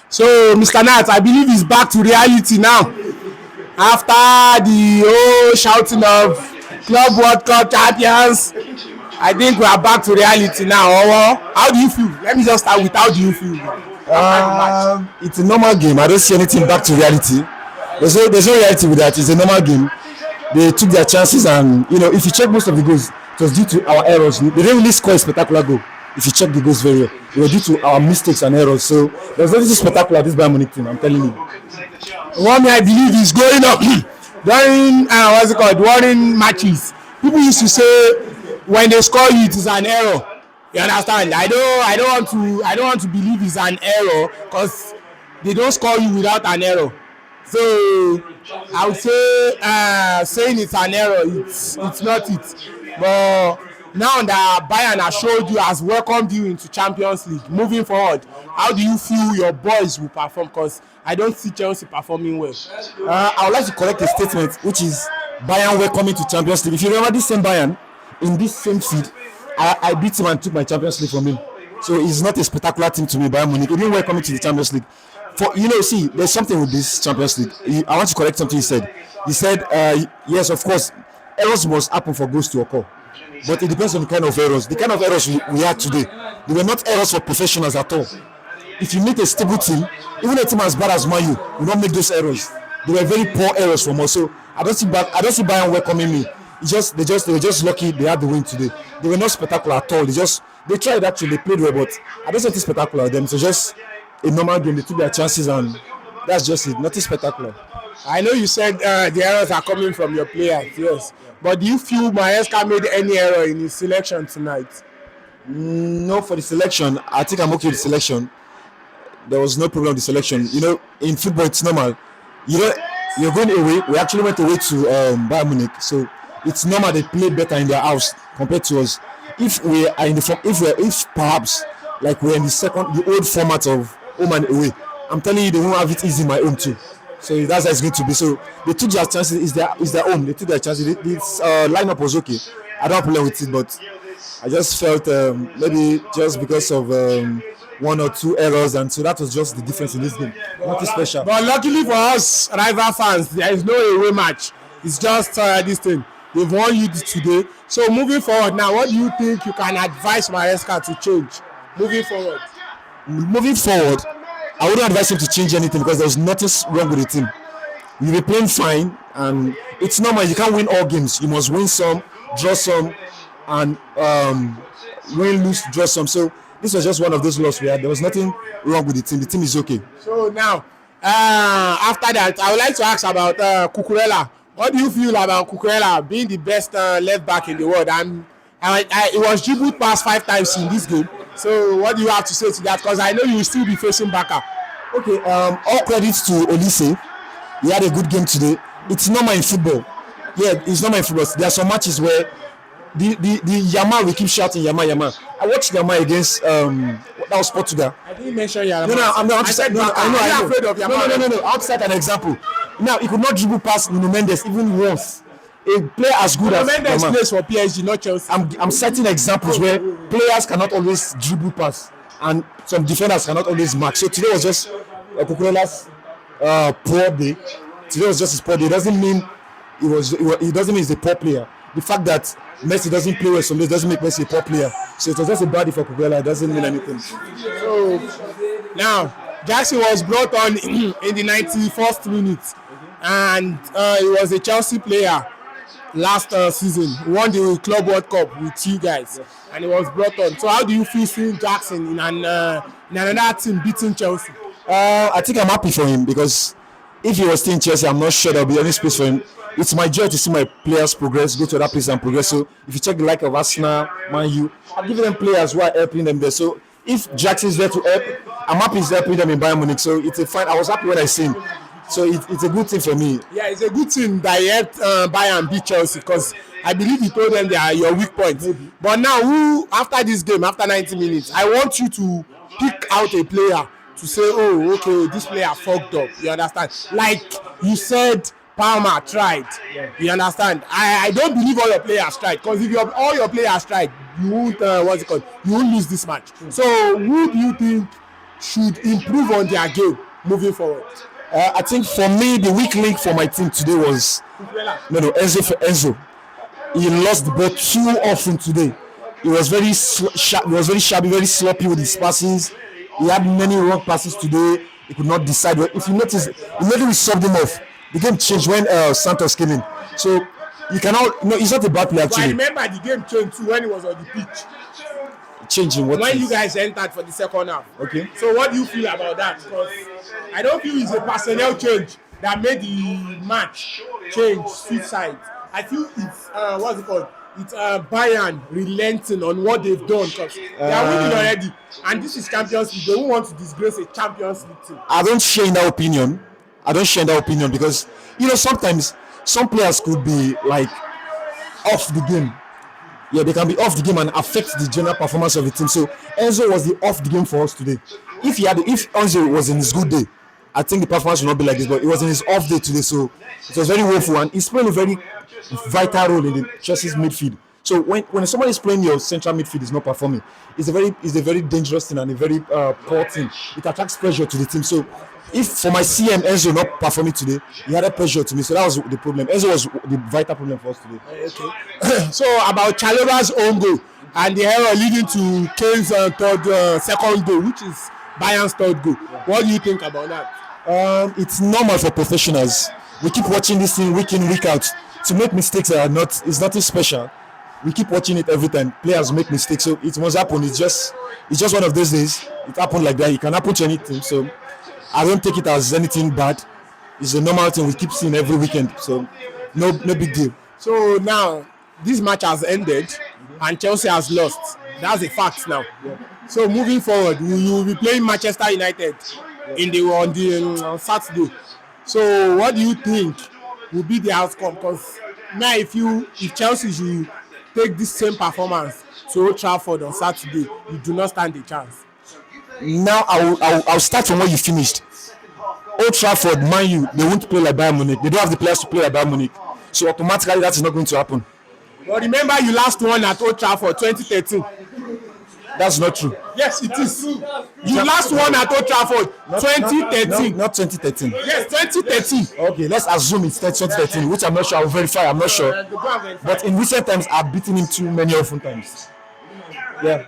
So, Mr. Nat, I believe he's back to reality now. After the whole shouting of Club World Cup champions, I think we are back to reality now. How do you feel? Let me just start with how do you feel? It's a normal game. I don't see anything back to reality. There's no reality with that. It's a normal game. They took their chances, and if you check most of the goals, it was due to our errors. They didn't really score a spectacular goal. If you check the goals very well, it was due to our mistakes and errors. So there's nothing spectacular this Bayern Munich team. I'm telling you. One I believe is going up during matches. People used to say when they score you, it is an error. You understand? I don't want to believe it's an error because they don't score you without an error. So I would say saying it's an error, it's not it. But now that Bayern has welcomed you into Champions League, moving forward, how do you feel your boys will perform? Because I don't see Chelsea performing well. I would like to correct a statement, which is Bayern welcoming to Champions League. If you remember this same Bayern, in this same field, I beat him and took my Champions League from him. So it's not a spectacular team to me, Bayern Munich. He didn't welcome me to the Champions League. See, there's something with this Champions League. I want to correct something he said. He said, yes, of course, errors must happen for goals to occur. But it depends on the kind of errors. The kind of errors we had today, they were not errors for professionals at all. If you meet a stable team, even a team as bad as Man U, will not make those errors. They were very poor errors from us. So I don't see Bayern welcoming me. They were just lucky they had the win today. They were not spectacular at all. They tried actually, they played well, but I don't think it's spectacular of them. So just a normal game. They took their chances and that's just it. Nothing spectacular. I know you said the errors are coming from your players, yes. But do you feel Maresca made any error in his selection tonight? No, for the selection, I think I'm okay with the selection. There was no problem with the selection. In football, it's normal. You're going away. We actually went away to Bayern Munich, so it's normal they play better in their house compared to us. If we are in if perhaps like we're in the old format of home and away, I'm telling you they won't have it easy in my home too. So that's how it's going to be. So they took their chances. It's their own. They took their chances. This lineup was okay. I don't have a problem with it, but I just felt maybe just because of one or two errors, and so that was just the difference in this game. Nothing special. But luckily for us rival fans, there is no away match. It's just this thing. They've won you today. So moving forward now, what do you think you can advise Maresca to change? Moving forward, I wouldn't advise him to change anything because there's nothing wrong with the team. You'll be playing fine, and it's normal. You can't win all games. You must win some, draw some, and win, lose, draw some. So this was just one of those losses we had. There was nothing wrong with the team. The team is okay. So now, after that, I would like to ask about Cucurella. What do you feel about Cucurella being the best left back in the world? And it was dribbled past 5 times in this game. So what do you have to say to that? Because I know you will still be facing Baka. Okay, all credits to Olise. He had a good game today. It's normal in football. Yeah, it's normal in football. There are some matches where the Yama, we keep shouting Yama. I watched Yama against that was Portugal. I didn't mention Yama. No. I know. I'm afraid of Yama. No. Outside an example. Now he could not dribble past Nuno Mendes even once. A player as good as Mendes plays for PSG, not Chelsea. I'm citing examples where players cannot always dribble pass and some defenders cannot always mark. So today was just Cucurella's poor day. Today was just his poor day. It doesn't mean it doesn't mean he's a poor player. The fact that Messi doesn't play well some days doesn't make Messi a poor player. So it was just a bad day for Cucurella. It doesn't mean anything. So now Jackson was brought on in the 91st minute, and he was a Chelsea player last season. He won the Club World Cup with you guys, and he was brought on. So how do you feel seeing Jackson in another team beating Chelsea? I think I'm happy for him because if he was still in Chelsea, I'm not sure there'll be any space for him. It's my joy to see my players progress, go to other places and progress. So if you check the like of Arsenal, Man U, I'm giving them players who are helping them there. So if Jackson is there to help, I'm happy he's helping them in Bayern Munich. So it's a fine. I was happy when I see him. So it's a good thing for me. Yeah, it's a good thing that he helped Bayern beat Chelsea because I believe he told them they are your weak points. Maybe. But now, after this game, after 90 minutes, I want you to pick out a player to say, oh, okay, this player fucked up. You understand? Like you said, Palmer tried. Yeah. You understand? I don't believe all your players tried because if all your players tried, you won't you won't lose this match. So who do you think should improve on their game moving forward? I think for me, the weak link for my team today was Enzo. He lost the ball too often today. He was very sharp. He was very shabby, very sloppy with his passes. He had many wrong passes today. He could not decide. If you notice, immediately we subbed him off. The game changed when Santos came in. So you cannot. No, he's not a bad player But I actually. remember the game changed too when he was on the pitch. Changing what? When is- you guys entered for the second half. Okay. So what do you feel about that? Because I don't feel it's a personnel change that made the match change switch sides. I feel it's what's it called? It's Bayern relenting on what they've done because they are winning already, and this is Champions League. They won't want to disgrace a Champions League team. I don't share in that opinion. Because sometimes some players could be like off the game. Yeah, they can be off the game and affect the general performance of the team. So Enzo was the off the game for us today. If Enzo was in his good day, I think the performance would not be like this. But it was in his off day today, so it was very woeful. And he's playing a very vital role in the Chelsea's midfield. So when somebody is playing your central midfield is not performing, it's a very dangerous thing and a very poor thing. It attracts pressure to the team. So if for my CM Enzo not performing today, he had a pressure to me. So that was the problem. Enzo was the vital problem for us today. Okay. So about Chaloba's own goal and the error leading to Kane's second goal, which is Bayern's third goal. What do you think about that? It's normal for professionals. We keep watching this thing week in, week out. To make mistakes it's nothing special. We keep watching it every time. Players make mistakes, so it must happen. It's just one of those days. It happened like that. It can happen to any team. So I don't take it as anything bad. It's a normal thing we keep seeing every weekend. So no big deal. So now this match has ended and Chelsea has lost. That's a fact now. Yeah. So moving forward, you will be playing Manchester United on Saturday. So what do you think will be the outcome? Because now if Chelsea should take this same performance to Old Trafford on Saturday, you do not stand a chance. Now I'll start from where you finished. Old Trafford, Man U, they won't play like Bayern Munich. They don't have the players to play like Bayern Munich. So automatically that is not going to happen. But remember you last won at Old Trafford 2013. That's not true. Yes, it is. You last won at Old Trafford 2013. Not 2013. Yes, 2013. Okay, let's assume it's 2013, which I'm not sure. I'll verify. I'm not sure. But in recent times, I've beaten him too many often times. Yeah.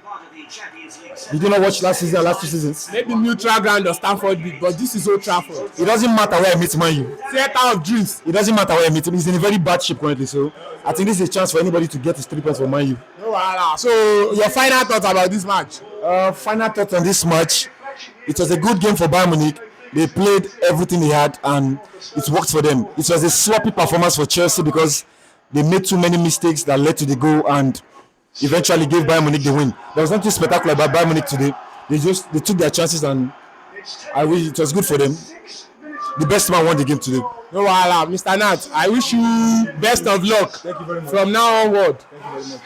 Did you not watch last season, last 2 seasons? Maybe neutral ground or Stamford Bridge, but this is Old Trafford. It doesn't matter where I meet Man U. Theatre of dreams. It doesn't matter where I meet him. He's in a very bad shape currently. So I think this is a chance for anybody to get his 3 points for Man U. No wahala. So your final thoughts about this match? Final thought on this match. It was a good game for Bayern Munich. They played everything they had and it worked for them. It was a sloppy performance for Chelsea because they made too many mistakes that led to the goal and eventually gave Bayern Munich the win. There was nothing spectacular about Bayern Munich today. They took their chances and I wish it was good for them. The best man won the game today. No wahala, Mr. Nat. I wish you best of luck. Thank you very much. From now onward. Thank you very much.